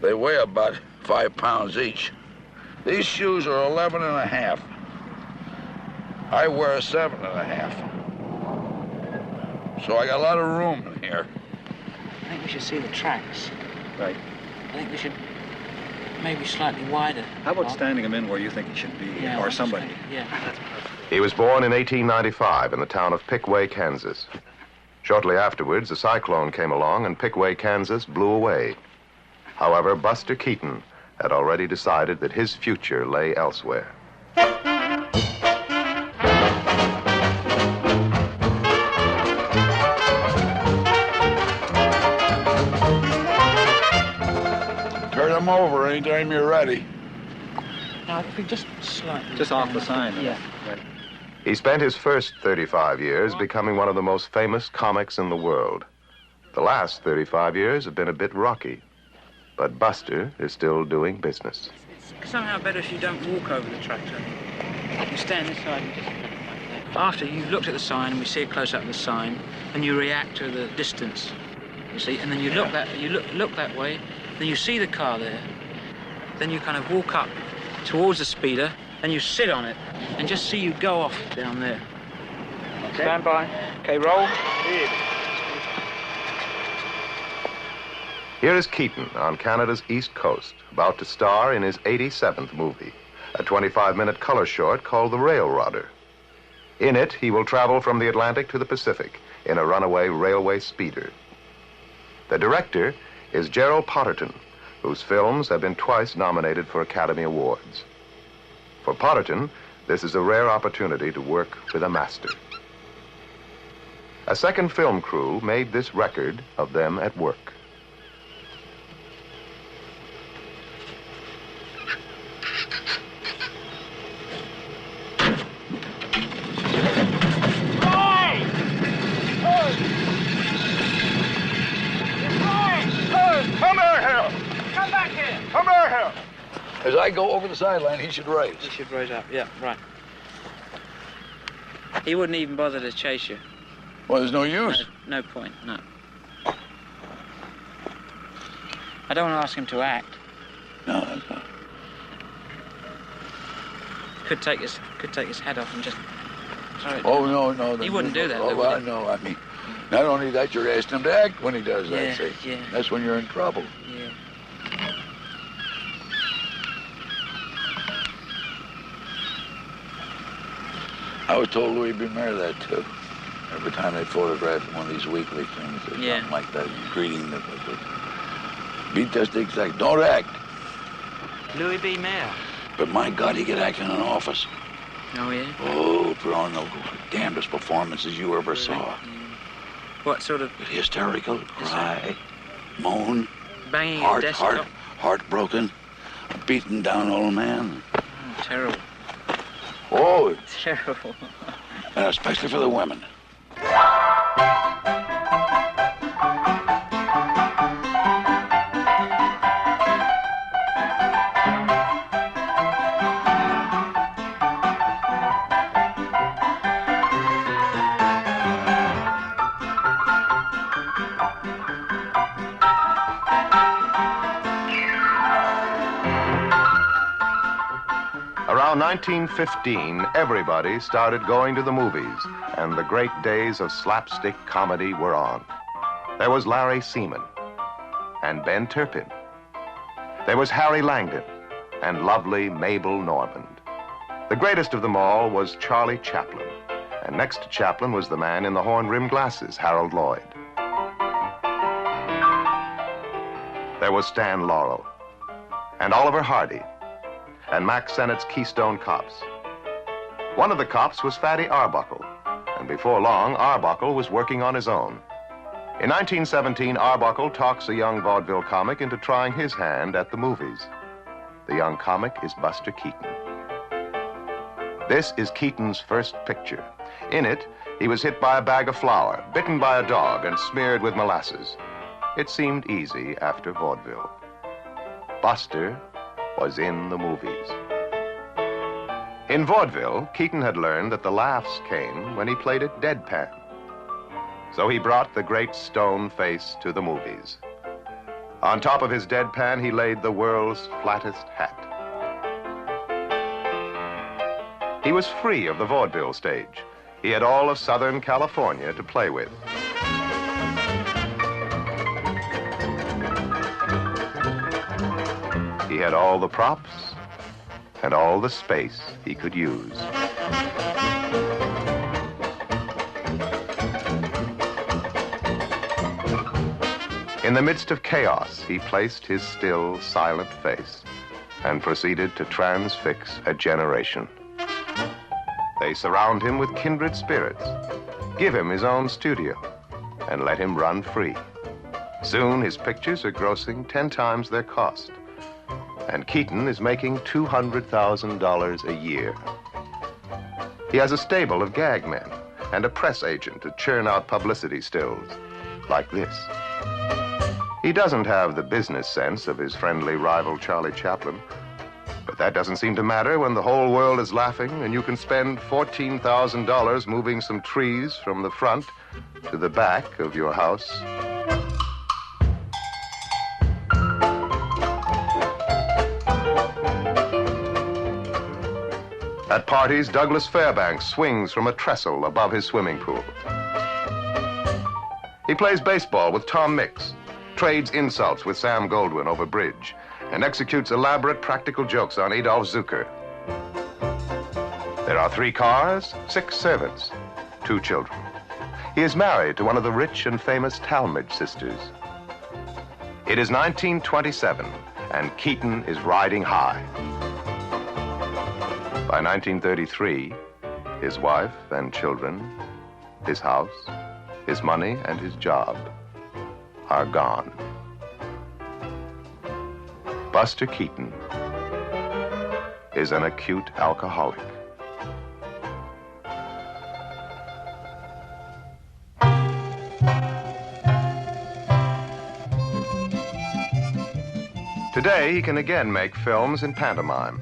They weigh about 5 pounds each. These shoes are 11 and a half. I wear a 7 and a half. So I got a lot of room in here. I think we should see the tracks. Right. I think we should maybe slightly wider. How about standing him in where you think he should be, Yeah, or somebody? Yeah, that's perfect. He was born in 1895 in the town of Pickaway, Kansas. Shortly afterwards, a cyclone came along and Pickaway, Kansas blew away. However, Buster Keaton had already decided that his future lay elsewhere. Turn them over anytime you're ready. No, if we just slightly... Just off the sign. Yeah. Right. He spent his first 35 years becoming one of the most famous comics in the world. The last 35 years have been a bit rocky, but Buster is still doing business. It's somehow better if you don't walk over the tractor. You stand this side and just... After you've looked at the sign and we see a close-up of the sign, and you react to the distance, you see, and then you look that way, then you see the car there, then you kind of walk up towards the speeder, and you sit on it, and just see you go off down there. Okay. Stand by. Okay, roll. Here is Keaton on Canada's East Coast, about to star in his 87th movie, a 25-minute color short called The Railrodder. In it, he will travel from the Atlantic to the Pacific in a runaway railway speeder. The director is Gerald Potterton, whose films have been twice nominated for Academy Awards. For Potterton, this is a rare opportunity to work with a master. A second film crew made this record of them at work. As I go over the sideline, he should raise. He should raise up, yeah, right. He wouldn't even bother to chase you. Well, there's no use. No point, no. I don't want to ask him to act. No, that's not. Could take his head off and just throw it. Oh, no. He wouldn't do that, Oh, though, well, would he? no, I mean, not only that, you're asking him to act when he does that, Yeah, see? yeah. That's when you're in trouble. Yeah. I was told Louis B. Mayer that, too. Every time they photographed one of these weekly things or something like that, greeting the beat just exact. Don't act. Louis B. Mayer. But my God, he could act in an office. Oh, yeah? Oh, put on the damnedest performances you ever saw. Yeah. What sort of... Hysterical, cry, moan, Banging a desktop? heartbroken, a beaten down old man. Oh, terrible. Oh, Terrible. and especially for the women. Around 1915, everybody started going to the movies, and the great days of slapstick comedy were on. There was Larry Seaman and Ben Turpin. There was Harry Langdon and lovely Mabel Normand. The greatest of them all was Charlie Chaplin, and next to Chaplin was the man in the horn-rimmed glasses, Harold Lloyd. There was Stan Laurel and Oliver Hardy and Mack Sennett's Keystone Cops. One of the cops was Fatty Arbuckle, and before long, Arbuckle was working on his own. In 1917, Arbuckle talks a young vaudeville comic into trying his hand at the movies. The young comic is Buster Keaton. This is Keaton's first picture. In it, he was hit by a bag of flour, bitten by a dog, and smeared with molasses. It seemed easy after vaudeville. Buster was in the movies. In vaudeville, Keaton had learned that the laughs came when he played it deadpan. So he brought the great stone face to the movies. On top of his deadpan, he laid the world's flattest hat. He was free of the vaudeville stage. He had all of Southern California to play with. He had all the props and all the space he could use. In the midst of chaos, he placed his still, silent face and proceeded to transfix a generation. They surround him with kindred spirits, give him his own studio, and let him run free. Soon, his pictures are grossing 10 times their cost, and Keaton is making $200,000 a year. He has a stable of gag men and a press agent to churn out publicity stills, like this. He doesn't have the business sense of his friendly rival Charlie Chaplin, but that doesn't seem to matter when the whole world is laughing and you can spend $14,000 moving some trees from the front to the back of your house. At parties, Douglas Fairbanks swings from a trestle above his swimming pool. He plays baseball with Tom Mix, trades insults with Sam Goldwyn over bridge, and executes elaborate practical jokes on Adolf Zucker. There are 3 cars, 6 servants, 2 children. He is married to one of the rich and famous Talmadge sisters. It is 1927, and Keaton is riding high. By 1933, his wife and children, his house, his money, and his job are gone. Buster Keaton is an acute alcoholic. Today, he can again make films in pantomime.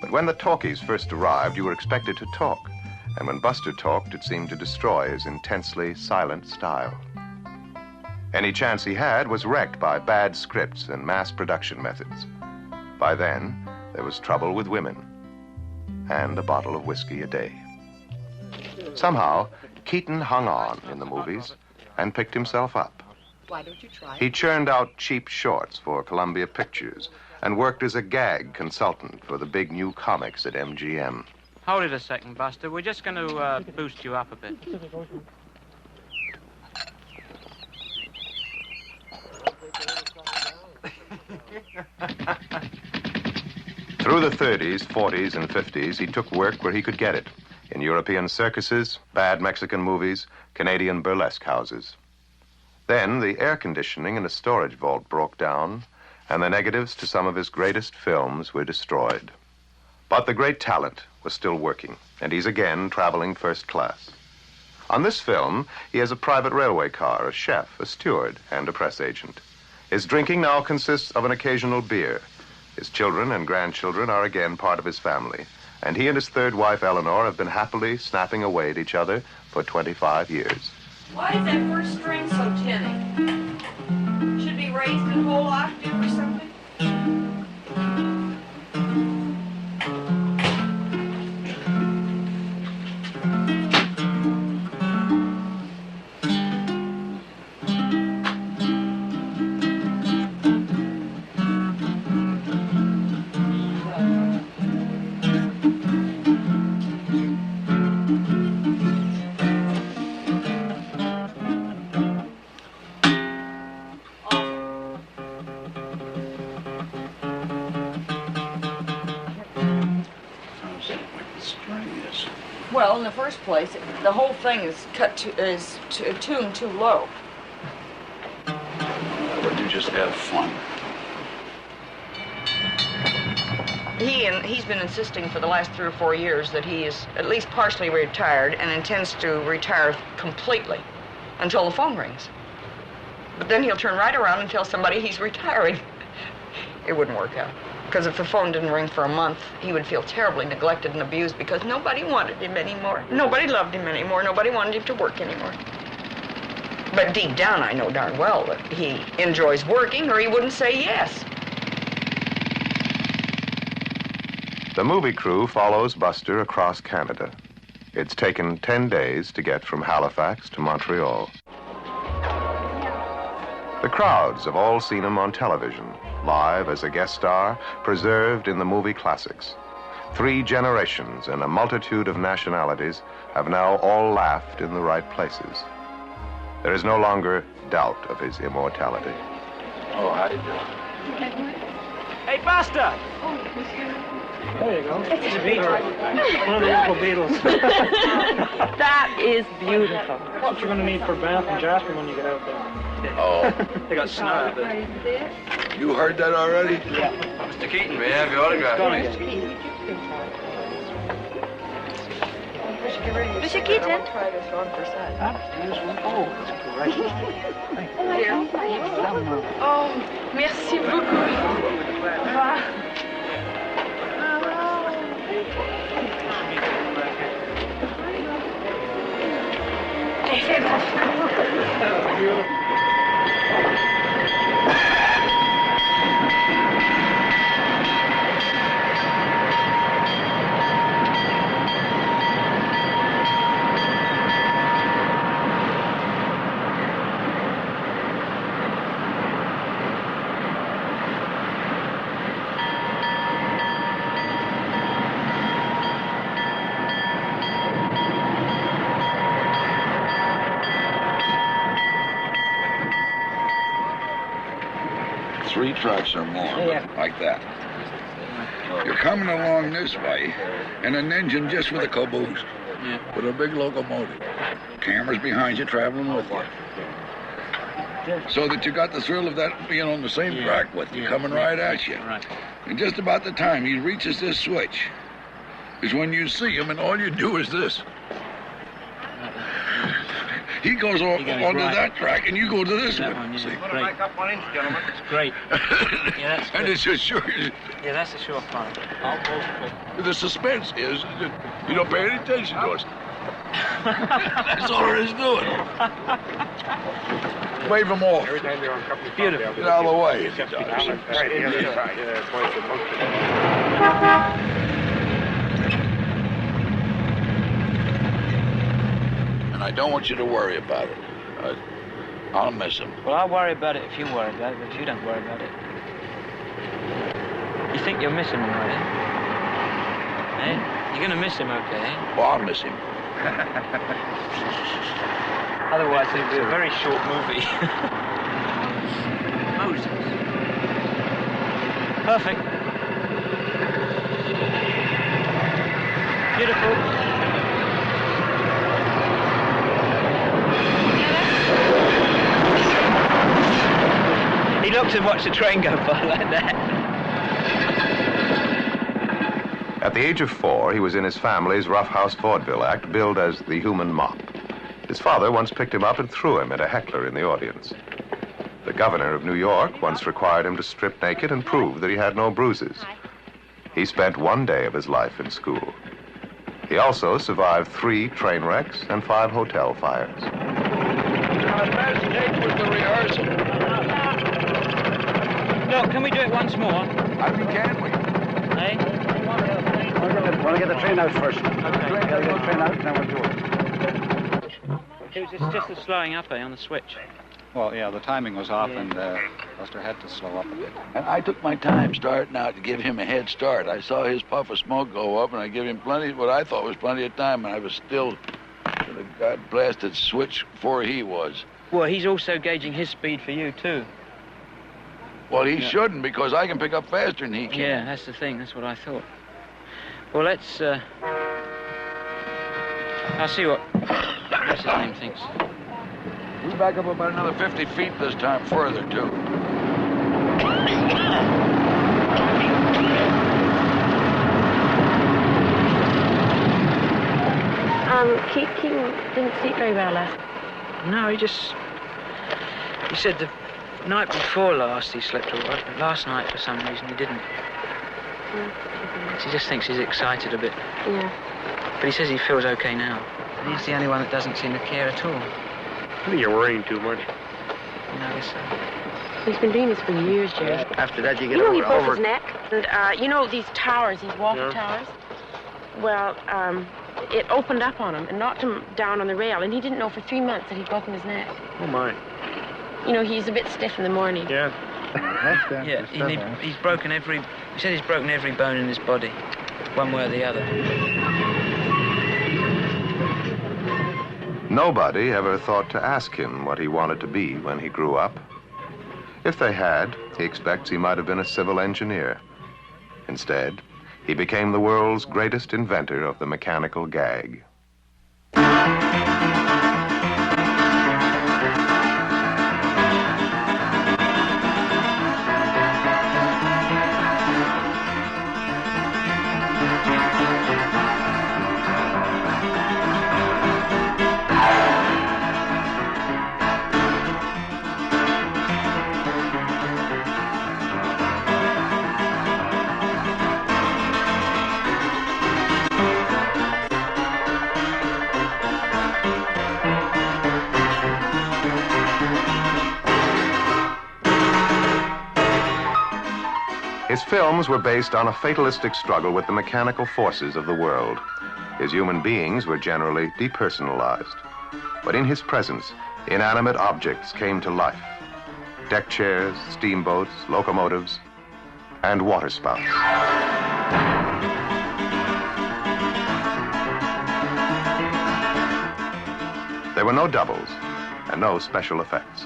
But when the talkies first arrived, you were expected to talk. And when Buster talked, it seemed to destroy his intensely silent style. Any chance he had was wrecked by bad scripts and mass production methods. By then, there was trouble with women and a bottle of whiskey a day. Somehow, Keaton hung on in the movies and picked himself up. Why don't you try? He churned out cheap shorts for Columbia Pictures and worked as a gag consultant for the big new comics at MGM. Hold it a second, Buster. We're just going to boost you up a bit. Through the 30s, 40s, and 50s, he took work where he could get it. In European circuses, bad Mexican movies, Canadian burlesque houses. Then the air conditioning in a storage vault broke down, and the negatives to some of his greatest films were destroyed. But the great talent was still working, and he's again traveling first class. On this film, he has a private railway car, a chef, a steward, and a press agent. His drinking now consists of an occasional beer. His children and grandchildren are again part of his family, and he and his third wife, Eleanor, have been happily snapping away at each other for 25 years. Why is that first string so tinny? Should be raised in a whole octave or something? Well, in the first place, the whole thing is tuned too low. Why would you just have fun? He's been insisting for the last 3 or 4 years that he is at least partially retired and intends to retire completely until the phone rings. But then he'll turn right around and tell somebody he's retiring. It wouldn't work out. Because if the phone didn't ring for a month, he would feel terribly neglected and abused because nobody wanted him anymore. Nobody loved him anymore. Nobody wanted him to work anymore. But deep down, I know darn well that he enjoys working, or he wouldn't say yes. The movie crew follows Buster across Canada. It's taken 10 days to get from Halifax to Montreal. The crowds have all seen him on television, live as a guest star, preserved in the movie classics. 3 generations and a multitude of nationalities have now all laughed in the right places. There is no longer doubt of his immortality. Oh, how you doing? Hey, Buster! There you go. It's a beetle. One of the local beetles. That is beautiful. What you're going to need for Bath and Jasper when you get out there. Oh, They got snow. you heard that already? Yeah. Mr. Keaton, may I have your autograph, please? Mr. Keaton? Try this on for size. Oh, that's great. Oh, merci beaucoup. Three trucks or more, like that. You're coming along this way, and an engine just with a caboose, with a big locomotive. Cameras behind you traveling with you. So that you got the thrill of that being on the same track with you, coming right at you. Right. And just about the time he reaches this switch is when you see him, and all you do is this. He goes onto that track, and you go to this one. See? Want to back up 1 inch, gentlemen? It's great. Yeah, that's And good. it's just sure. Yeah, that's a sure fun. The suspense is that you don't pay any attention to us. That's all it is doing. Wave them off. Every time they're on company Beautiful. Get out of the way. Right, the other side. Yeah, points at most of them. And I don't want you to worry about it. I'll miss him. Well, I'll worry about it if you worry about it, but if you don't worry about it. You think you're missing him, right? Eh? You're going to miss him, okay? Well, I'll miss him. Otherwise, it'll be a very short movie. Moses. Perfect. Beautiful. He looked and watched the train go by like that. At the age of 4, he was in his family's roughhouse vaudeville act billed as the Human Mop. His father once picked him up and threw him at a heckler in the audience. The governor of New York once required him to strip naked and prove that he had no bruises. He spent 1 day of his life in school. He also survived 3 train wrecks and 5 hotel fires. The best take was the rehearsal. Look, can we do it once more? I mean, can we? Eh? Want to get the train out first. Okay. Get the train out, then we'll do it. It's just the slowing up, on the switch. Well, yeah, the timing was off, and Buster had to slow up a bit. And I took my time starting out to give him a head start. I saw his puff of smoke go up, and I gave him what I thought was plenty of time, and I was still the God-blasted switch before he was. Well, he's also gauging his speed for you, too. Well, he shouldn't, because I can pick up faster than he can. Yeah, that's the thing. That's what I thought. Well, let's, I'll see what what's his name thinks. We back up about another 50 feet this time further, too. Keaton didn't sleep very well last. No, he said the night before last he slept all right, but last night for some reason he didn't. He just thinks he's excited a bit. Yeah. But he says he feels okay now. He's the only one that doesn't seem to care at all. I think you're worrying too much. No, I guess so. He's been doing this for years, Jerry. After that, you get You know, he over broke his neck. And, you know, these towers, these water Yeah. towers? Well, it opened up on him and knocked him down on the rail, and he didn't know for 3 months that he'd broken his neck. Oh, my. You know, he's a bit stiff in the morning. Yeah. Yeah, he's broken every... He said he's broken every bone in his body, one way or the other. Nobody ever thought to ask him what he wanted to be when he grew up. If they had, he expects he might have been a civil engineer. Instead, he became the world's greatest inventor of the mechanical gag. His films were based on a fatalistic struggle with the mechanical forces of the world. His human beings were generally depersonalized. But in his presence, inanimate objects came to life. Deck chairs, steamboats, locomotives, and waterspouts. There were no doubles and no special effects.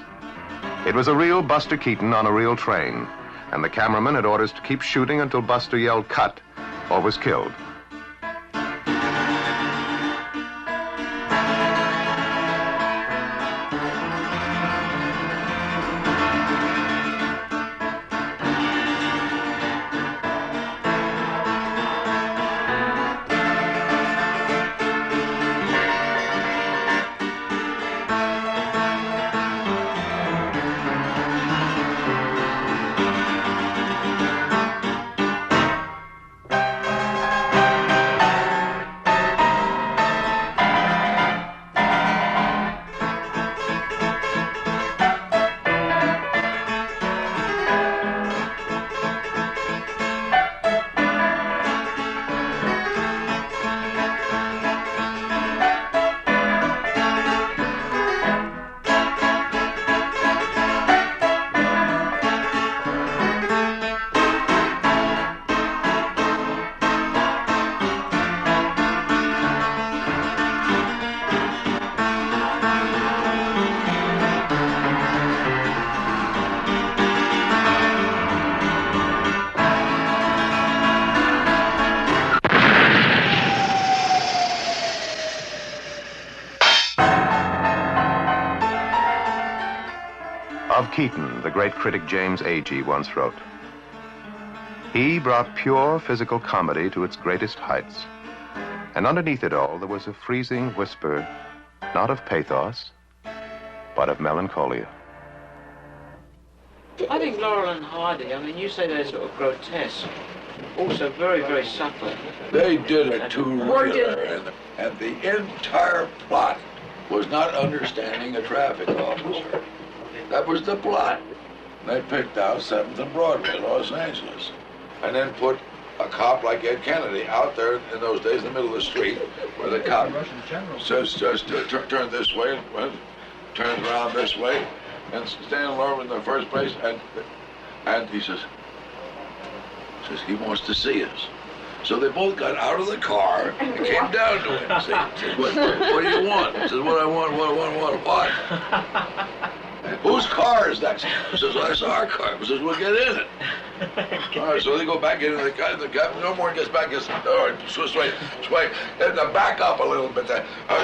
It was a real Buster Keaton on a real train, and the cameraman had orders to keep shooting until Buster yelled cut or was killed. Of Keaton, the great critic James Agee once wrote, "He brought pure physical comedy to its greatest heights. And underneath it all, there was a freezing whisper, not of pathos, but of melancholia." I think Laurel and Hardy, I mean, you say they're sort of grotesque, also very, very subtle. They did it too real, and the entire plot was not understanding a traffic officer. That was the plot. They picked out 7th and Broadway, Los Angeles, and then put a cop like Ed Kennedy out there in those days in the middle of the street where the cop says, just turn this way, turns around this way, and stand over in the first place, and he says, he wants to see us. So they both got out of the car and came down to him. Says, what do you want? He says, what I want, what? Whose car is that? He says, well, that's our car. He says, we'll get in it. All right, so they go back into the car. No more gets back. Gets, all right, sway. And back up a little bit.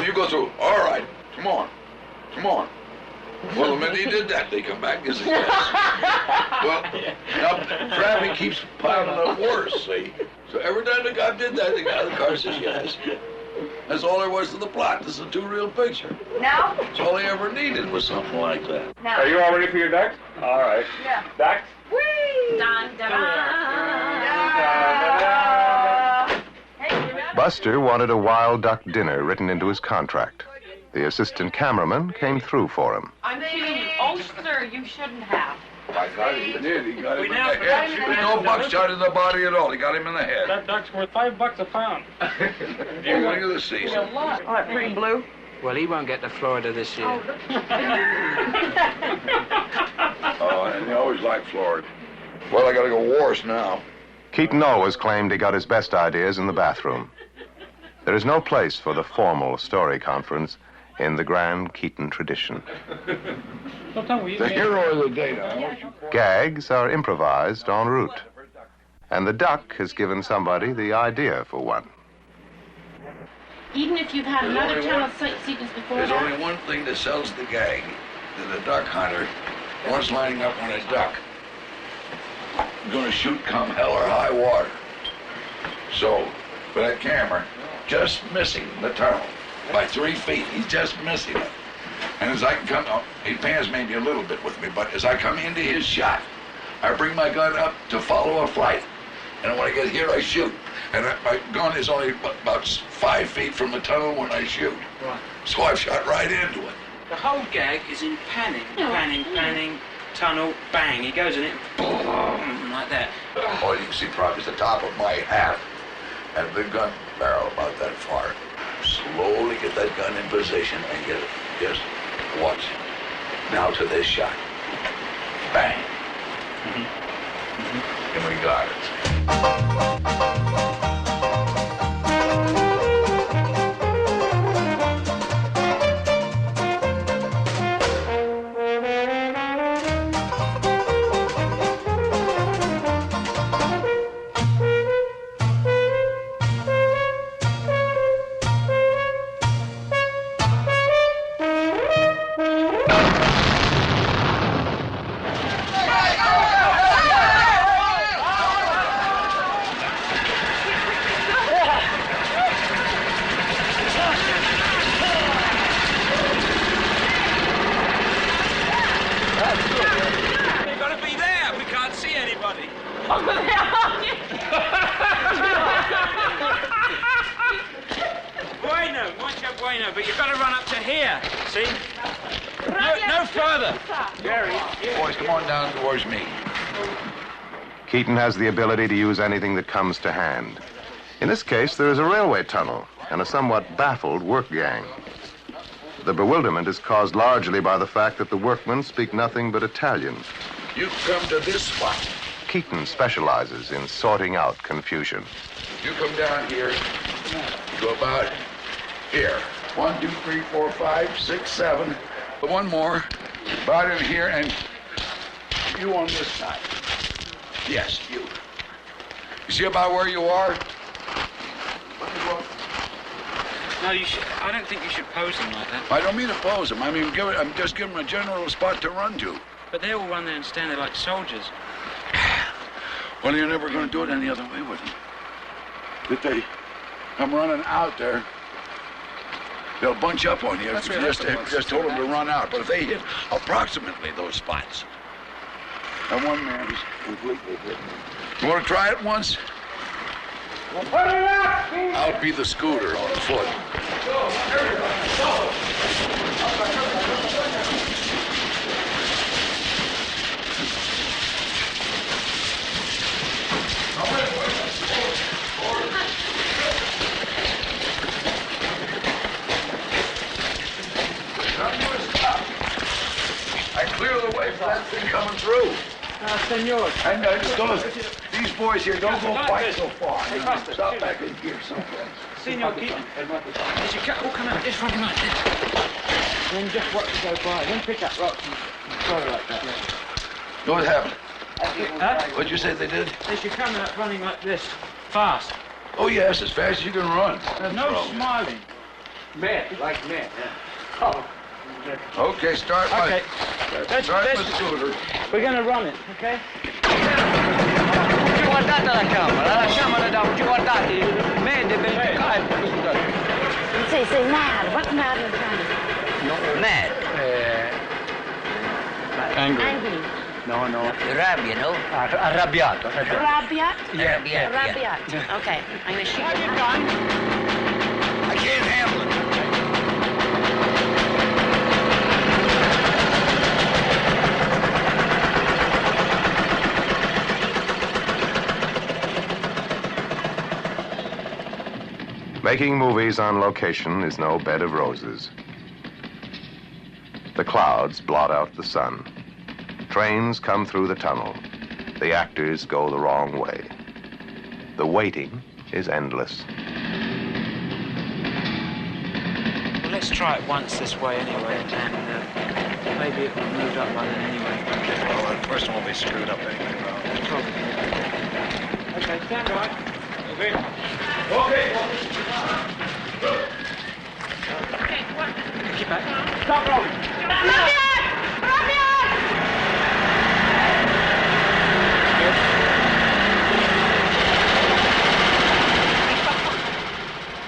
You go through. All right, come on. Well, the minute he did that, they come back and say, yes. Well, now traffic keeps piling up worse, see? So every time the cop did that, the guy in the car says, yes. That's all there was to the plot. This is a two-reel picture. Now? That's all he ever needed was something like that. Now. Are you all ready for your ducks? All right. Yeah. Ducks? Whee! Dun, dun, dun. Buster wanted a wild duck dinner written into his contract. The assistant cameraman came through for him. I'm feeling, oh, sir, you shouldn't have. My God, he did. He got him in the head. There's no buckshot in the body at all. He got him in the head. That duck's worth $5 a pound. Beginning of the season. Oh, that pretty blue. Well, he won't get to Florida this year. Oh, and he always liked Florida. Well, I gotta go wars now. Keaton always claimed he got his best ideas in the bathroom. There is no place for the formal story conference in the grand Keaton tradition. The hero of the day now. Gags are improvised en route. And the duck has given somebody the idea for one. Even if you've had another tunnel sequence before There's that? only one thing that sells the gag. That a duck hunter wants lining up on a duck. Gonna shoot come hell or high water. So, for that camera, just missing the tunnel by 3 feet. He's just missing it. And as I come up, he pans maybe a little bit with me, but as I come into his shot, I bring my gun up to follow a flight. And when I get here, I shoot. And my gun is only about 5 feet from the tunnel when I shoot. Right. So I've shot right into it. The whole gag is in panning, panning, tunnel, bang. He goes in it, boom, like that. All you can see probably is the top of my hat and the gun barrel about that far. Slowly get that gun in position and get it. Just watch. Now to this shot. Bang. And we got it. Bueno, but you've got to run up to here, see? No further. Gary. Boys, come on down towards me. Keaton has the ability to use anything that comes to hand. In this case, there is a railway tunnel and a somewhat baffled work gang. The bewilderment is caused largely by the fact that the workmen speak nothing but Italian. You come to this spot. Keaton specializes in sorting out confusion. You come down here, go about here. 1, 2, 3, 4, 5, 6, 7. One more. About in here, and you on this side. Yes, you. You see about where you are? No, you should. I don't think you should pose them like that. I don't mean to pose them. I mean, I'm just giving them a general spot to run to. But they all run there and stand there like soldiers. Well, you're never going to do it any other way with them. If they come running out there, they'll bunch up on you if you just told them to run out. But if they hit approximately those spots, and one man is completely hit. You want to try it once? I'll be the scooter on foot. I clear the way for that thing coming through. Senor. And these boys here don't go quite so far. Stop back in here someplace. Senor Keaton. As you all come out this front like this. Then just watch it go by. Then pick up rocks and throw like that. What happened? Huh? What'd you say they did? They should come out running like this, fast. Oh, yes, as fast as you can run. There's no smiling. Mad, like mad. Yeah. Oh. Okay, start Okay. Start with the scooter. We're going to run it, okay? Guardate la lasciamola da guardate, vede Say mad. What's mad in mad. Angry. Angry. No. Rabbia, no? Arrabbiato. Rabiat? Yeah. Rabiat. Okay. I'm going to shoot you. I can't handle it. Making movies on location is no bed of roses. The clouds blot out the sun. Trains come through the tunnel. The actors go the wrong way. The waiting is endless. Well, let's try it once this way anyway, and maybe it will have moved up by then anyway. Well, the first one will be screwed up anyway. Probably. Okay, stand by. Okay. Keep back. Stop rolling.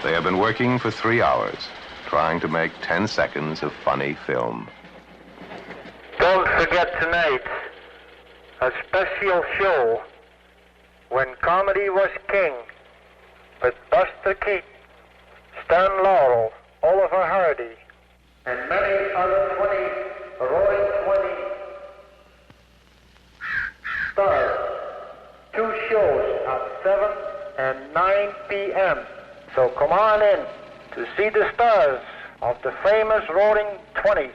They have been working for 3 hours, trying to make 10 seconds of funny film. Don't forget tonight, a special show, When Comedy Was King, with Buster Keaton, Stan Laurel, Oliver Hardy, and many other 20 roaring 20 stars. 2 shows at 7 and 9 p.m. So come on in to see the stars of the famous Roaring 20s.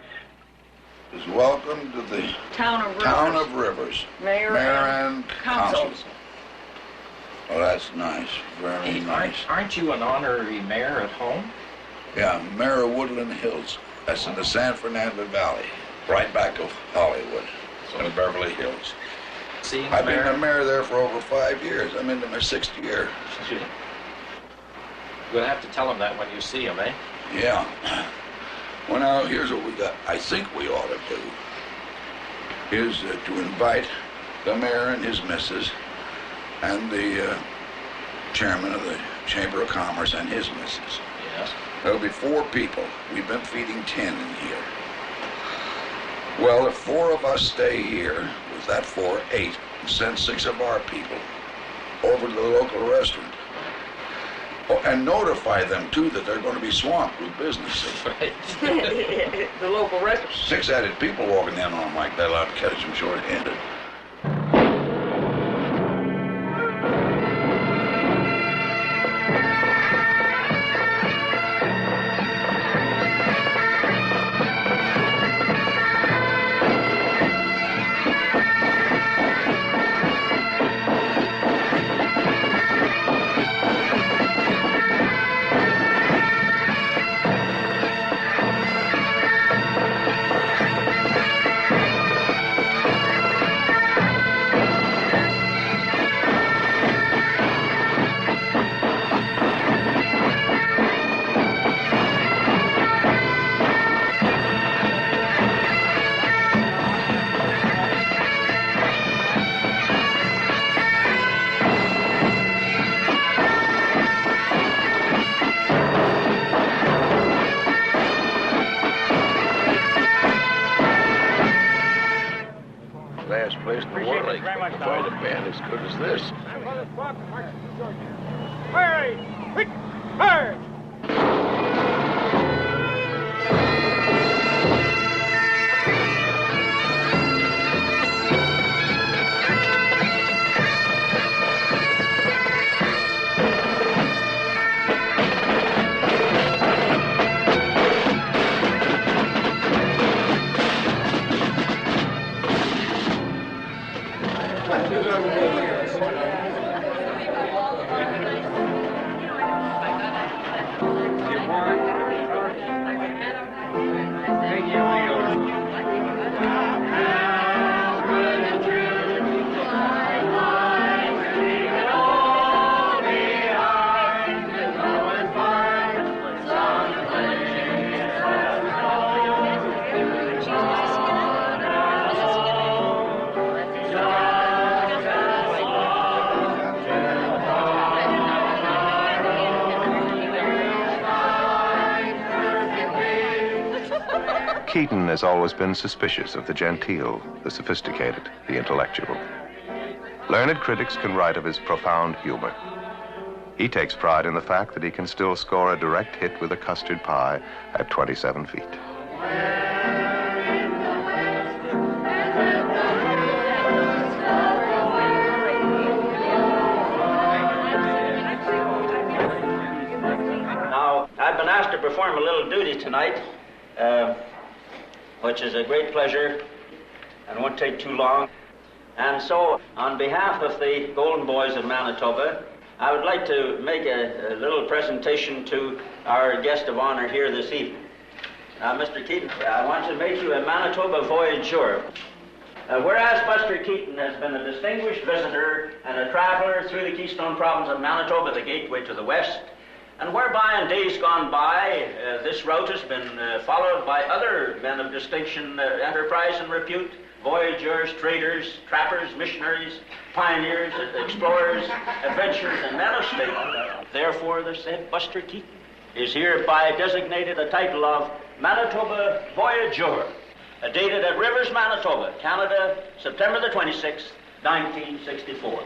Welcome to the Town of Rivers. Mayor and council. Oh, that's nice. Very nice. Aren't you an honorary mayor at home? Yeah, Mayor of Woodland Hills. That's in the San Fernando Valley, right back of Hollywood, in the Beverly Hills. I've been the mayor there for over 5 years. I'm into my 6th year. You'll have to tell him that when you see him, eh? Yeah. Well, now, here's what we got. I think we ought to do is to invite the mayor and his missus and the chairman of the Chamber of Commerce and his missus. Yes. There'll be 4 people. We've been feeding 10 in here. Well, if 4 of us stay here, with that 4, 8, and send 6 of our people over to the local restaurant. Oh, and notify them, too, that they're going to be swamped with business. Right. The local restaurant. 6-headed people walking in on them like that, I'll catch them short-handed. Last place in the world I can find a band as good as this. Hurry! Quick! Hurry! Keaton has always been suspicious of the genteel, the sophisticated, the intellectual. Learned critics can write of his profound humor. He takes pride in the fact that he can still score a direct hit with a custard pie at 27 feet. perform a little duty tonight, which is a great pleasure and won't take too long. And so, on behalf of the Golden Boys of Manitoba, I would like to make a little presentation to our guest of honor here this evening. Now, Mr. Keaton, I want to make you a Manitoba voyageur. Whereas Buster Keaton has been a distinguished visitor and a traveler through the Keystone Province of Manitoba, the gateway to the west, and whereby in days gone by, this route has been followed by other men of distinction, enterprise and repute, voyageurs, traders, trappers, missionaries, pioneers, explorers, adventurers, and men of state. Therefore, the said Buster Keaton is hereby designated the title of Manitoba Voyageur, dated at Rivers, Manitoba, Canada, September the 26th, 1964.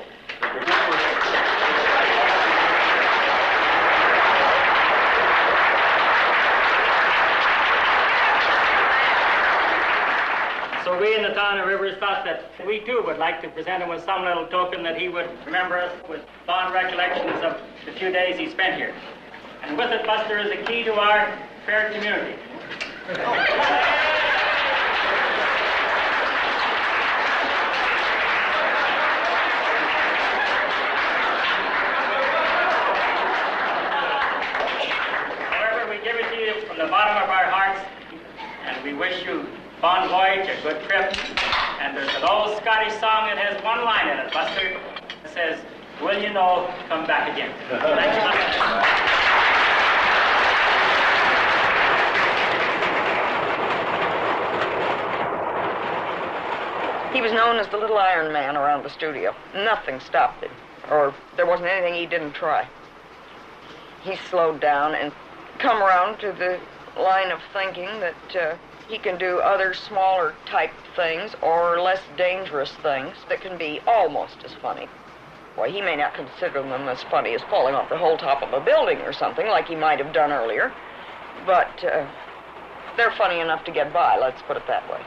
So we in the town of Rivers thought that we too would like to present him with some little token that he would remember us with fond recollections of the few days he spent here. And with it, Buster is the key to our fair community. However, we give it to you from the bottom of our hearts, and we wish you fond voyage, a good trip. And there's an old Scottish song that has one line in it, Buster. It says, "Will you know, come back again." Thanks a lot. He was known as the Little Iron Man around the studio. Nothing stopped him, or there wasn't anything he didn't try. He slowed down and come around to the line of thinking that he can do other smaller type things or less dangerous things that can be almost as funny. Well, he may not consider them as funny as falling off the whole top of a building or something like he might have done earlier, but they're funny enough to get by, let's put it that way.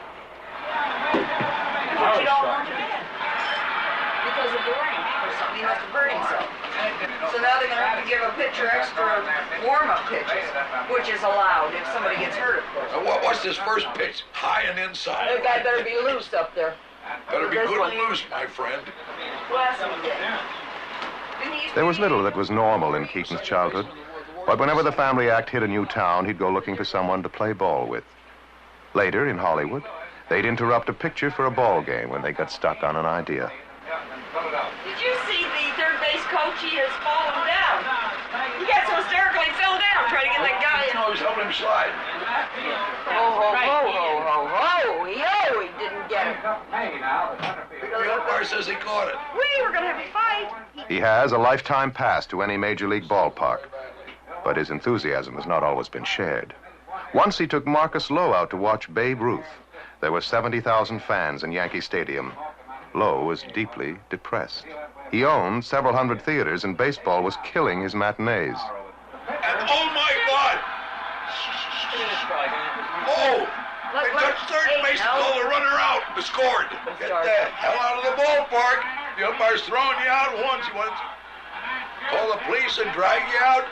But you don't want to be because of the rain or something. He must have hurt himself. So now they're going to have to give a pitcher extra warm-up pitches, which is allowed if somebody gets hurt, of course. What's this first pitch? High and inside. The guy better be loose up there. Better be good and loose, my friend. There was little that was normal in Keaton's childhood, but whenever the family act hit a new town, he'd go looking for someone to play ball with. Later, in Hollywood, they'd interrupt a picture for a ball game when they got stuck on an idea. Did you see the third base coach? He has fallen down. He got so hysterical he fell down trying to get that guy in. I was helping him slide. Ho, ho, ho, ho, ho, ho. Yo, he didn't get it. The umpire says he caught it. We were going to have a fight. He has a lifetime pass to any major league ballpark, but his enthusiasm has not always been shared. Once he took Marcus Lowe out to watch Babe Ruth. There were 70,000 fans in Yankee Stadium. Lowe was deeply depressed. He owned several hundred theaters, and baseball was killing his matinees. And oh my God! Oh! They touched third base and called the runner out and scored. Get the hell out of the ballpark. The umpire's throwing you out once. He wants to call the police and drag you out.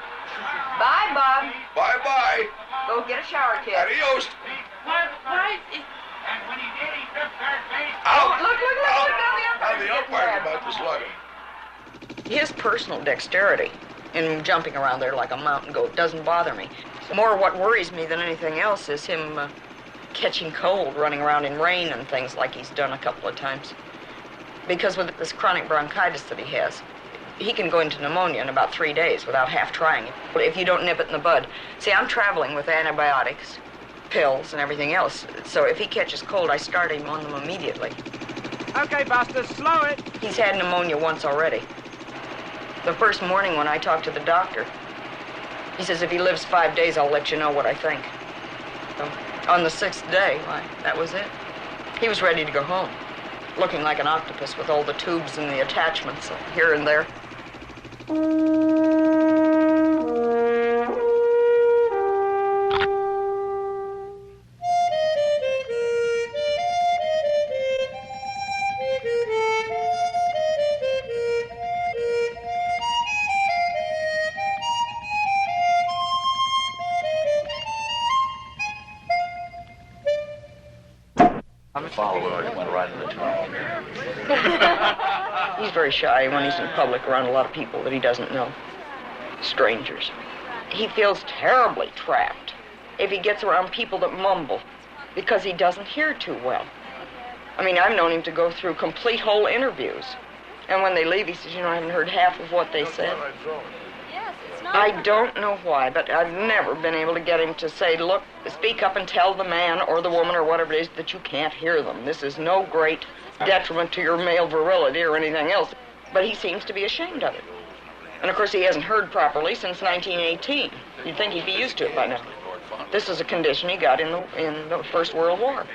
Bye, Bob. Bye-bye. Go get a shower, kid. Adios. Why is... Out. Look, Now the umpire's about to slug him. His personal dexterity in jumping around there like a mountain goat doesn't bother me. More what worries me than anything else is him catching cold, running around in rain and things like he's done a couple of times. Because with this chronic bronchitis that he has, he can go into pneumonia in about 3 days without half trying it, if you don't nip it in the bud. See, I'm traveling with antibiotics, pills, and everything else. So if he catches cold, I start him on them immediately. Okay, Buster, slow it. He's had pneumonia once already. The first morning when I talked to the doctor, he says, if he lives 5 days, I'll let you know what I think. So, on the 6th day, why, that was it. He was ready to go home, looking like an octopus with all the tubes and the attachments here and there. follow him. He went right in the tunnel. He's very shy when he's in public around a lot of people that he doesn't know, strangers. He feels terribly trapped if he gets around people that mumble because he doesn't hear too well. I mean, I've known him to go through complete whole interviews. And when they leave, he says, I haven't heard half of what they said. I don't know why, but I've never been able to get him to say, look, speak up and tell the man or the woman or whatever it is that you can't hear them. This is no great detriment to your male virility or anything else. But he seems to be ashamed of it. And, of course, he hasn't heard properly since 1918. You'd think he'd be used to it by now. This is a condition he got in the First World War.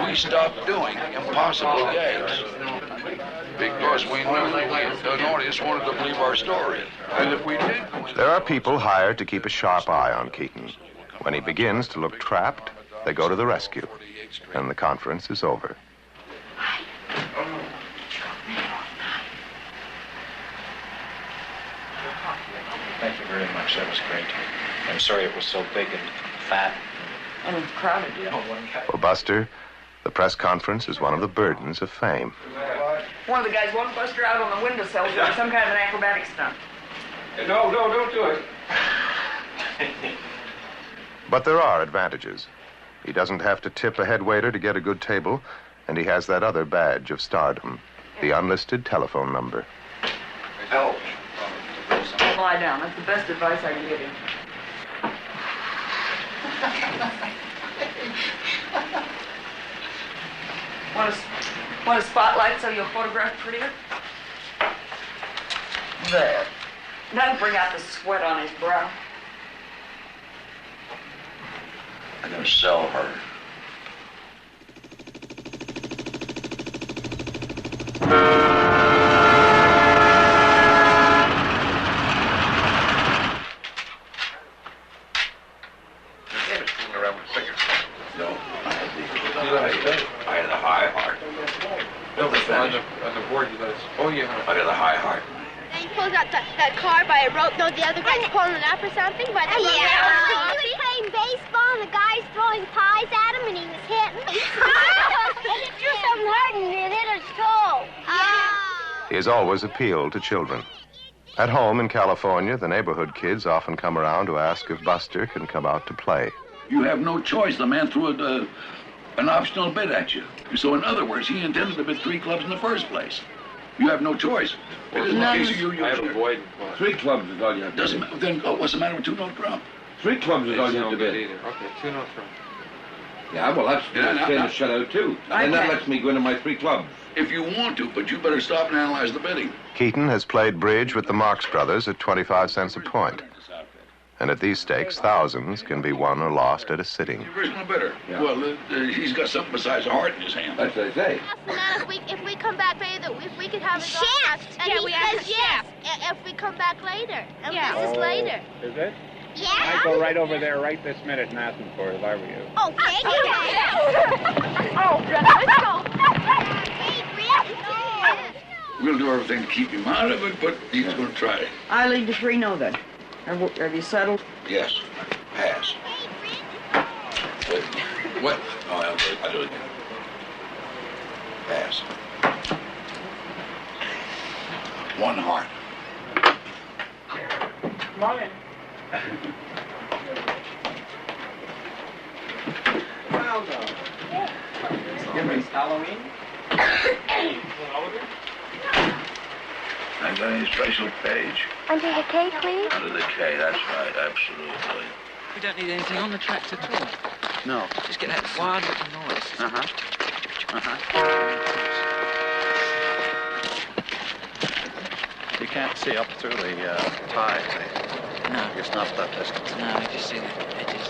We stopped doing impossible gags because we knew an audience wanted to believe our story. And if we did... There are people hired to keep a sharp eye on Keaton. When he begins to look trapped, they go to the rescue, and the conference is over. Thank you very much. That was great. I'm sorry it was so big and fat. And crowded. For Buster, the press conference is one of the burdens of fame. One of the guys won't Buster out on the windowsill doing some kind of an acrobatic stunt. No, don't do it. But there are advantages. He doesn't have to tip a head waiter to get a good table, and he has that other badge of stardom, the unlisted telephone number. Help. Lie down. That's the best advice I can give him. Want a spotlight so you'll photograph prettier? There. That'll bring out the sweat on his brow. I'm going to sell her. I got a high heart. He pulls out that car by a rope. No, the other guy's pulling it up or something. But he was playing baseball, and the guy's throwing pies at him, and he was hitting. And it threw something hard, and it hit his toe. He has always appealed to children. At home in California, the neighborhood kids often come around to ask if Buster can come out to play. You have no choice. The man threw an optional bid at you. So in other words, he intended to bid 3 clubs in the first place. You have no choice. It isn't a case of you. I have a void. 3 clubs is all you have to Doesn't bid. Then what's the matter with 2-note drum? 3 clubs is all you have to bid. Okay, 2-note drum. Yeah, well, that's saying a shutout, too. And that lets me go into my 3 clubs. If you want to, but you better stop and analyze the bidding. Keaton has played bridge with the Marx Brothers at 25 cents a point. And at these stakes, thousands can be won or lost at a sitting. The original bidder. Yeah. Well, he's got something besides a heart in his hand. That's what I say. If we come back later, if we could have a shaft. And yeah, we says yes. If we come back later. And this is later. Is it? Yeah. I'd go right over there right this minute and ask him for it if I were you. Okay. We'll do everything to keep him out of it, but he's going to try. I lead to 3-no then. Have you settled? Yes. Pass. Wait. What? Oh, I'll do it again. Pass. 1 heart. Come on in. Well done. Give me Halloween. I got any special page? Under the K, please. Under the K, that's right, absolutely. We don't need anything on the tracks at all. No. Just get that wild little noise. You can't see up through the ties. No. It's not that distance. No, you just see the edges.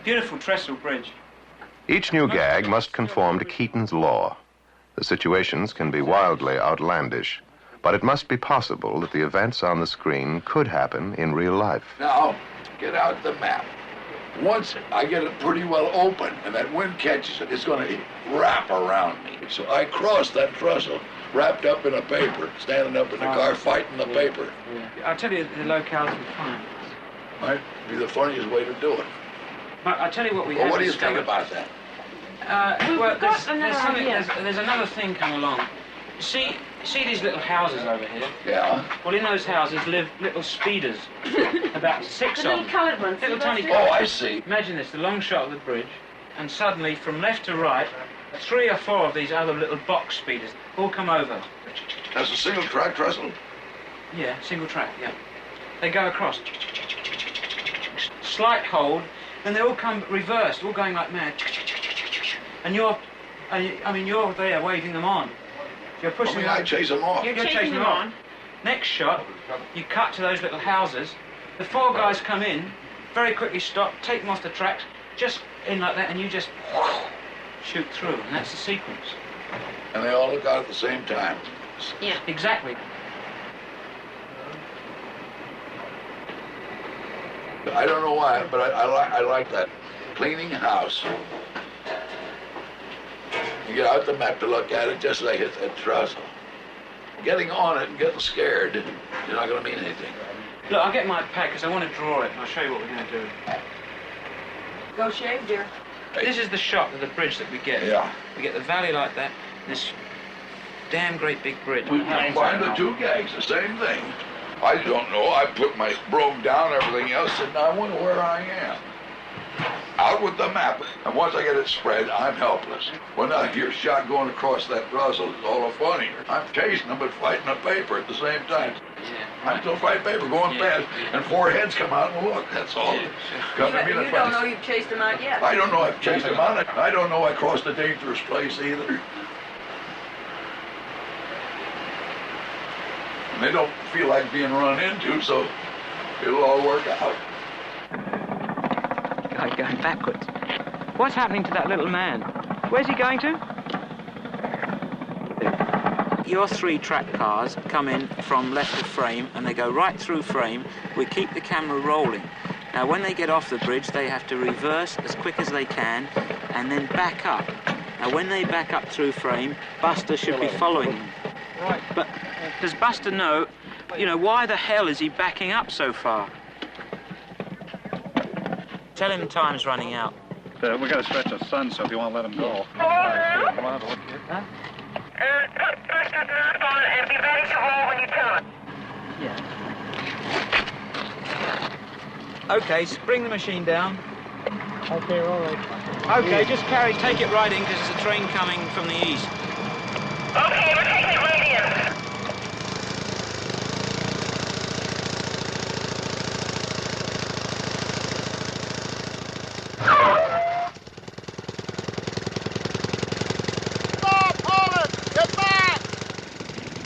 Beautiful trestle bridge. Each new gag must conform to Keaton's law. The situations can be wildly outlandish, but it must be possible that the events on the screen could happen in real life. Now, get out the map. Once I get it pretty well open and that wind catches it, it's going to wrap around me. So I cross that trestle, wrapped up in a paper, standing up in the car fighting the paper. I'll tell you, the locales we find. Might be the funniest way to do it. But I'll tell you what we Well, have what do you discovered. think about that? Well, there's another thing come along. See these little houses over here? Yeah. Well, in those houses live little speeders. About 6 of them. little coloured ones. Little tiny Oh, I see. Imagine this, the long shot of the bridge, and suddenly, from left to right, 3 or 4 of these other little box speeders all come over. That's a single track trestle? Yeah, single track, yeah. They go across. Slight hold, then they all come reversed, all going like mad. And you're there waving them on. You're pushing them. I chase them off. You're chasing them on. Next shot, you cut to those little houses. The 4 guys come in, very quickly stop, take them off the tracks, just in like that, and you just shoot through, and that's the sequence. And they all look out at the same time. Yeah, exactly. I don't know why, but I like that. Cleaning house. You get out the map to look at it just as I hit that trestle. Getting on it and getting scared, you're not going to mean anything. Look, I'll get my pack because I want to draw it, and I'll show you what we're going to do. Go shave, dear. This is the shot of the bridge that we get. Yeah. We get the valley like that, this damn great big bridge. We combine the 2 gags, the same thing. I don't know. I put my broom down, everything else, and I wonder where I am. Out with the map, and once I get it spread, I'm helpless. When I hear shot going across that trestle, it's all funny. I'm chasing them, but fighting a paper at the same time. I'm still fighting paper, going fast, and 4 heads come out and look. That's all. You don't know you've chased them out yet. I don't know I've chased them out. I don't know I crossed a dangerous place either. And they don't feel like being run into, so it'll all work out. Guy going backwards. What's happening to that little man? Where's he going to? Your 3 track cars come in from left of frame and they go right through frame. We keep the camera rolling. Now when they get off the bridge they have to reverse as quick as they can and then back up. Now when they back up through frame, Buster should be following them. Right. But does Buster know, why the hell is he backing up so far? Tell him time's running out. We got to stretch the sun, so if you want to let him go. Come on, look here. Huh? And be ready to roll when you tell it. Yeah. Okay, bring the machine down. Okay, all right. Okay, just take it right in because there's a train coming from the east. Okay, we're taking it right in.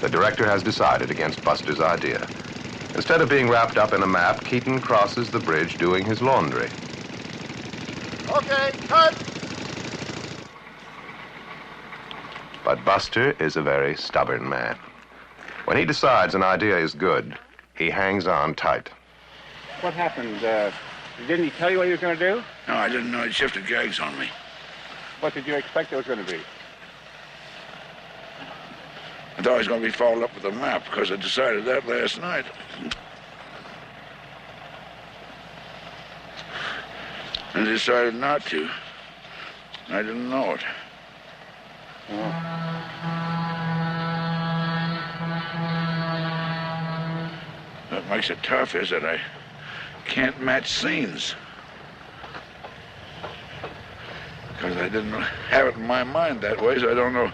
The director has decided against Buster's idea. Instead of being wrapped up in a map, Keaton crosses the bridge doing his laundry. Okay, cut. But Buster is a very stubborn man. When he decides an idea is good, he hangs on tight. What happened? Didn't he tell you what he was going to do? No, I didn't know he'd shifted gags on me. What did you expect it was going to be? I thought I was going to be followed up with a map because I decided that last night. And I decided not to. I didn't know it. What makes it tough is that I can't match scenes. Because I didn't have it in my mind that way, so I don't know.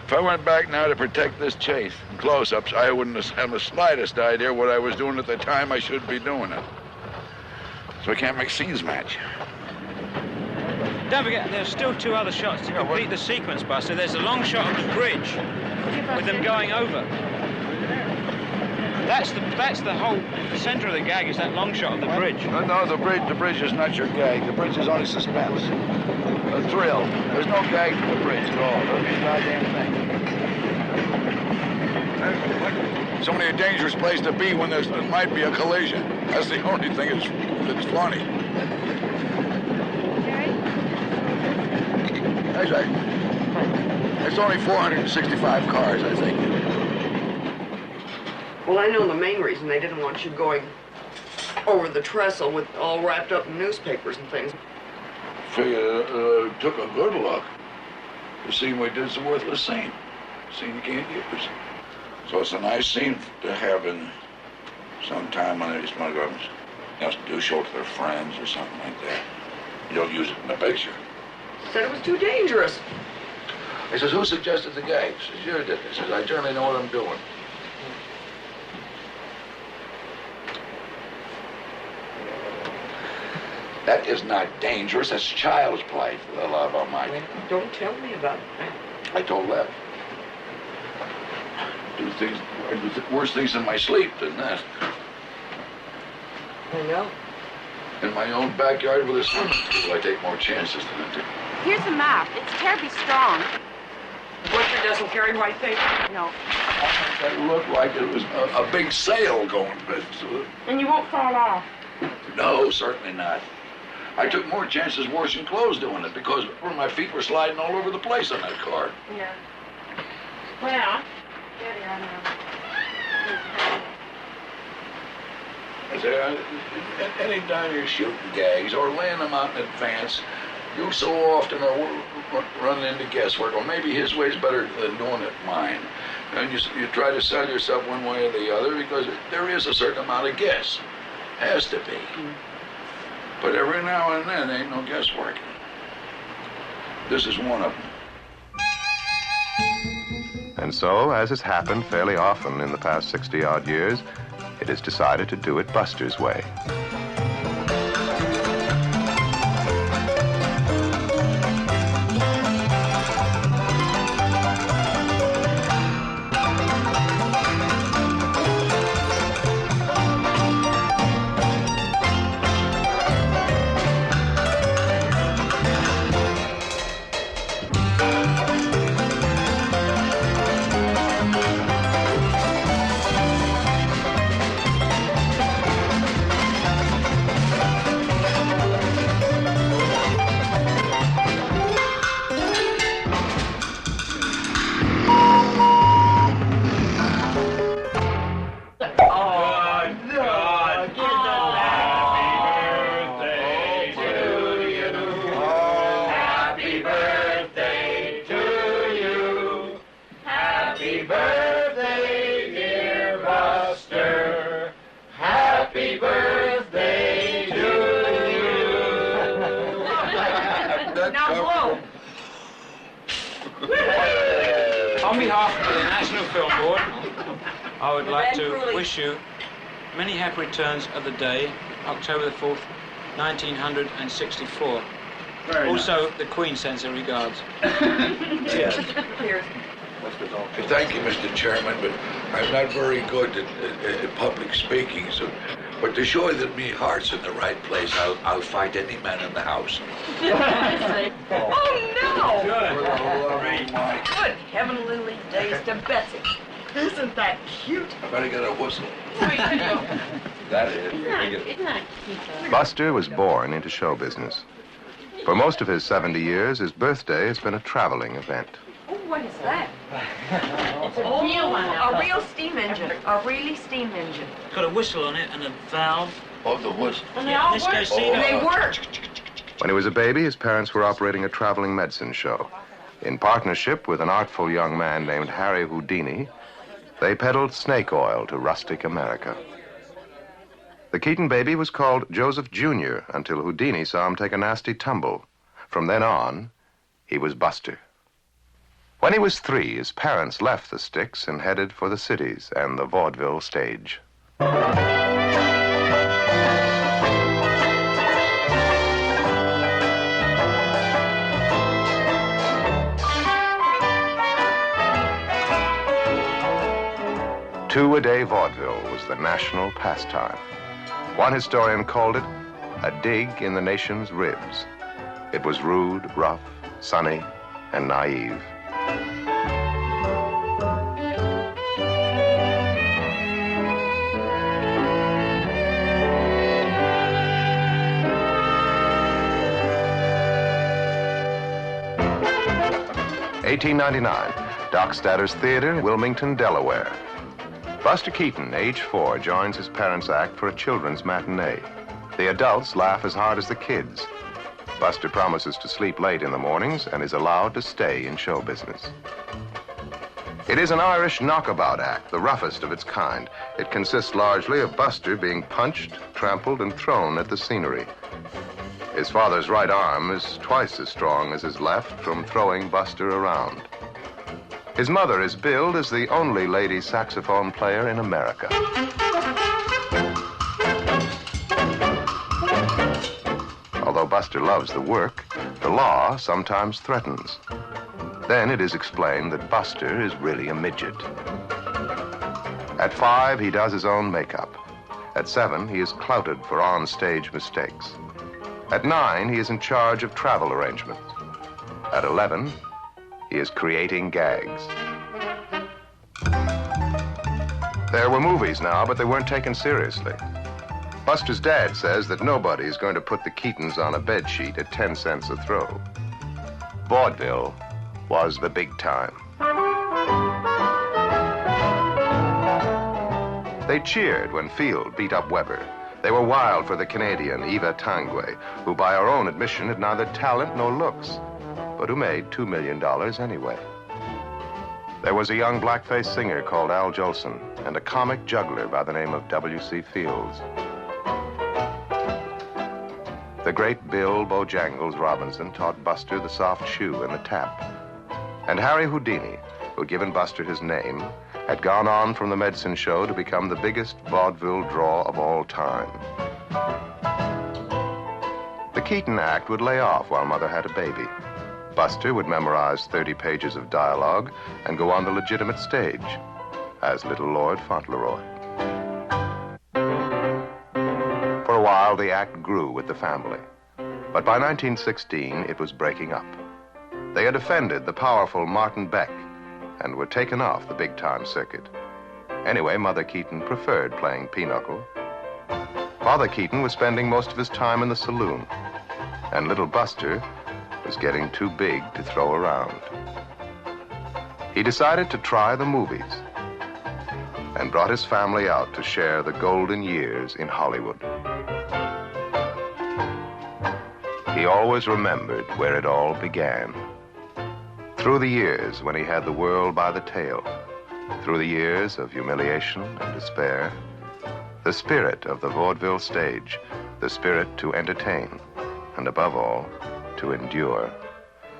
If I went back now to protect this chase in close-ups, I wouldn't have the slightest idea what I was doing at the time I should be doing it. So I can't make scenes match. Don't forget, there's still 2 other shots to complete the sequence, Buster. There's a long shot of the bridge with them going over. That's the whole center of the gag is that long shot of the bridge. No, the bridge is not your gag. The bridge is only suspense. A thrill. There's no gag to the bridge at all. There'll be a goddamn thing. So many a dangerous place to be when there might be a collision. That's the only thing that's It's funny. It's only 465 cars, I think. Well, I know the main reason they didn't want you going over the trestle with all wrapped up in newspapers and things. Figure took a good look. The scene we did's a worthless scene. Scene you can't use. So it's a nice scene to have in sometime when these smugglers do show it to their friends or something like that. You don't use it in the picture. Said it was too dangerous. He says, who suggested the gag? He says, you did. He says, I generally know what I'm doing. That is not dangerous. That's child's play for the love of Mike. Don't tell me about it. I told Lev. I do worse things in my sleep than that. I know. In my own backyard with a swimming pool, I take more chances than I do. Here's a map. It's terribly strong. Butcher doesn't carry white paper? No. That looked like it was a big sail going. But, And you won't fall off? no, certainly not. I took more chances washing clothes doing it because my feet were sliding all over the place on that car. Yeah. Well, there they are now. I say, any time you're shooting gags or laying them out in advance, you so often are running into guesswork. Or maybe his way's better than doing it mine. And you try to sell yourself one way or the other because there is a certain amount of guess. Has to be. But every now and then, ain't no guesswork. This is one of them. And so, as has happened fairly often in the past 60-odd years, it is decided to do it Buster's way. On behalf of the National Film Board, I would like to wish you many happy returns of the day, October the 4th, 1964. Also, the Queen sends her regards. Yes. Thank you, Mr. Chairman, but I'm not very good at public speaking, but to show you that me heart's in the right place, I'll fight any man in the house. Oh, no! Good. Good heavenly days to Betsy. Isn't that cute? I better get a whistle. That is. Isn't that cute? Buster was born into show business. For most of his 70 years, his birthday has been a traveling event. Oh, what is that? It's a real one. A real steam engine. A really steam engine. It's got a whistle on it and a valve. Oh, the whistle. And they all This work. guy's seen it. They work. When he was a baby, his parents were operating a traveling medicine show. In partnership with an artful young man named Harry Houdini, they peddled snake oil to rustic America. The Keaton baby was called Joseph Jr. until Houdini saw him take a nasty tumble. From then on, he was Buster. When he was 3, his parents left the sticks and headed for the cities and the vaudeville stage. 2-a-day vaudeville was the national pastime. One historian called it a dig in the nation's ribs. It was rude, rough, sunny, and naive. 1899, Doc Statter's Theater, Wilmington, Delaware. Buster Keaton, age 4, joins his parents' act for a children's matinee. The adults laugh as hard as the kids. Buster promises to sleep late in the mornings and is allowed to stay in show business. It is an Irish knockabout act, the roughest of its kind. It consists largely of Buster being punched, trampled, and thrown at the scenery. His father's right arm is twice as strong as his left from throwing Buster around. His mother is billed as the only lady saxophone player in America. Although Buster loves the work, the law sometimes threatens. Then it is explained that Buster is really a midget. At 5, he does his own makeup. At 7, he is clouted for on-stage mistakes. At 9, he is in charge of travel arrangements. At 11, he is creating gags. There were movies now, but they weren't taken seriously. Buster's dad says that nobody is going to put the Keatons on a bed sheet at 10 cents a throw. Vaudeville was the big time. They cheered when Field beat up Weber. They were wild for the Canadian Eva Tanguay, who by her own admission had neither talent nor looks, but who made $2 million anyway. There was a young blackface singer called Al Jolson and a comic juggler by the name of W.C. Fields. The great Bill Bojangles Robinson taught Buster the soft shoe and the tap. And Harry Houdini, who had given Buster his name, had gone on from the medicine show to become the biggest vaudeville draw of all time. The Keaton act would lay off while Mother had a baby. Buster would memorize 30 pages of dialogue and go on the legitimate stage as Little Lord Fauntleroy. For a while, the act grew with the family. But by 1916, it was breaking up. They had offended the powerful Martin Beck and were taken off the big-time circuit. Anyway, Mother Keaton preferred playing pinochle. Father Keaton was spending most of his time in the saloon, and little Buster was getting too big to throw around. He decided to try the movies and brought his family out to share the golden years in Hollywood. He always remembered where it all began. Through the years when he had the world by the tail, through the years of humiliation and despair, the spirit of the vaudeville stage, the spirit to entertain, and above all, to endure,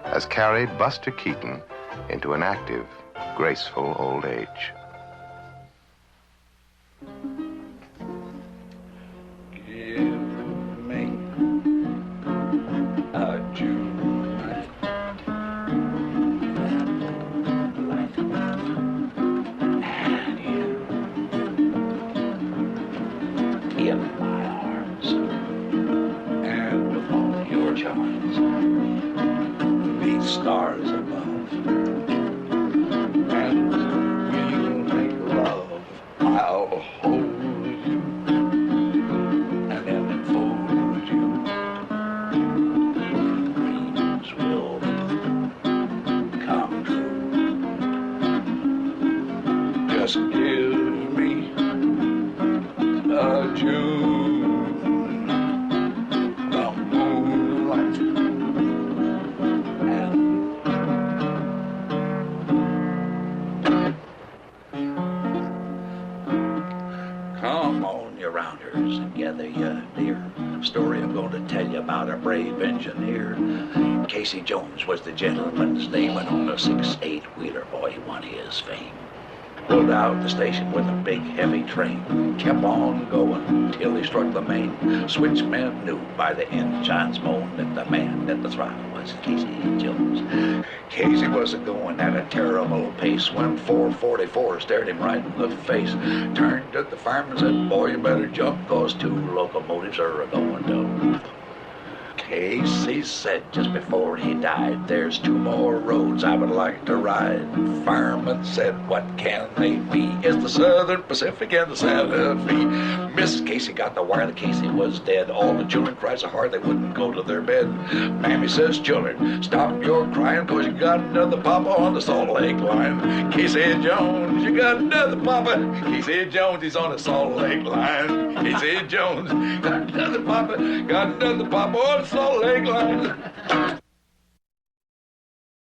has carried Buster Keaton into an active, graceful old age. Stars above, and we'll make love. I'll hold you and then enfold you. Dreams will come true. Just give me a June, the moonlight. Rounders and gather you near. Story I'm going to tell you about a brave engineer. Casey Jones was the gentleman's name, and on a 6-8-wheeler, boy, he won his fame. Rode out the station with a big heavy train, kept on going till he struck the main. Switchmen knew by the engine's moan that the man at the throttle was Casey Jones. Casey was going at a terrible pace when 444 stared him right in the face. Turned to the fireman and said, "Boy, you better jump, 'cause 2 locomotives are going to." Casey said just before he died, there's 2 more roads I would like to ride. Fireman said, what can they be? It's the Southern Pacific and the Santa Fe. Miss Casey got the wire that Casey was dead. All the children cried so hard they wouldn't go to their bed. Mammy says, children, stop your crying, 'cause you got another papa on the Salt Lake line. Casey Jones, you got another papa. Casey Jones, he's on the Salt Lake line. Casey Jones, got another papa on the Salt Lake line.